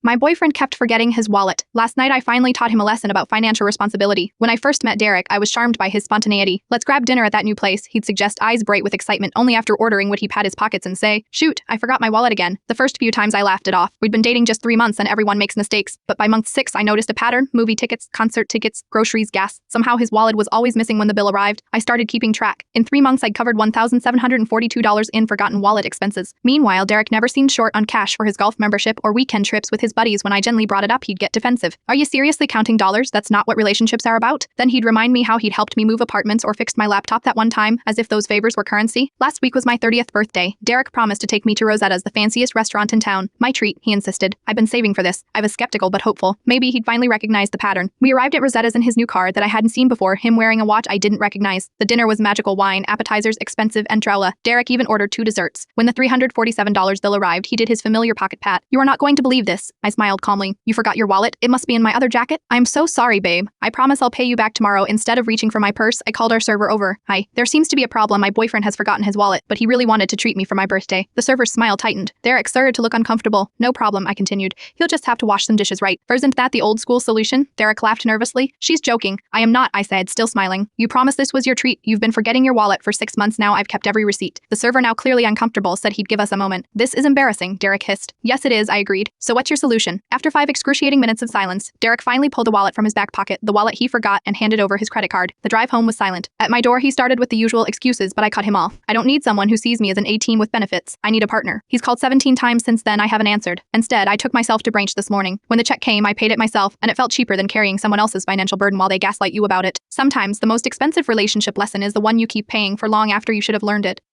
My boyfriend kept forgetting his wallet. Last night I finally taught him a lesson about financial responsibility. When I first met Derek, I was charmed by his spontaneity. Let's grab dinner at that new place, he'd suggest, eyes bright with excitement. Only after ordering would he pat his pockets and say, "Shoot, I forgot my wallet again." The first few times I laughed it off. We'd been dating just 3 months and everyone makes mistakes. But by month 6 I noticed a pattern: movie tickets, concert tickets, groceries, gas. Somehow his wallet was always missing when the bill arrived. I started keeping track. In 3 months I'd covered $1,742 in forgotten wallet expenses. Meanwhile, Derek never seemed short on cash for his golf membership or weekend trips with his buddies. When I gently brought it up, he'd get defensive. "Are you seriously counting dollars? That's not what relationships are about." Then he'd remind me how he'd helped me move apartments or fixed my laptop that one time, as if those favors were currency. Last week was my 30th birthday. Derek promised to take me to Rosetta's, the fanciest restaurant in town. My treat, he insisted. I've been saving for this. I was skeptical but hopeful. Maybe he'd finally recognize the pattern. We arrived at Rosetta's in his new car that I hadn't seen before, him wearing a watch I didn't recognize. The dinner was magical: wine, appetizers, expensive entrella. Derek even ordered 2 desserts. When the $347 bill arrived, he did his familiar pocket pat. "You are not going to believe this," I smiled calmly. "You forgot your wallet? It must be in my other jacket." "I'm so sorry, babe. I promise I'll pay you back tomorrow." Instead of reaching for my purse, I called our server over. "Hi, there seems to be a problem. My boyfriend has forgotten his wallet, but he really wanted to treat me for my birthday." The server's smile tightened. Derek started to look uncomfortable. "No problem," I continued. "He'll just have to wash some dishes, right? Isn't that the old school solution?" Derek laughed nervously. "She's joking." "I am not," I said, still smiling. "You promised this was your treat. You've been forgetting your wallet for 6 months now. I've kept every receipt." The server, now clearly uncomfortable, said he'd give us a moment. "This is embarrassing," Derek hissed. "Yes, it is," I agreed. "So what's your solution?" After 5 excruciating minutes of silence, Derek finally pulled the wallet from his back pocket, the wallet he forgot, and handed over his credit card. The drive home was silent. At my door, he started with the usual excuses, but I cut him off. "I don't need someone who sees me as an A-team with benefits. I need a partner." He's called 17 times since then. I haven't answered. Instead, I took myself to branch this morning. When the check came, I paid it myself, and it felt cheaper than carrying someone else's financial burden while they gaslight you about it. Sometimes the most expensive relationship lesson is the one you keep paying for long after you should have learned it.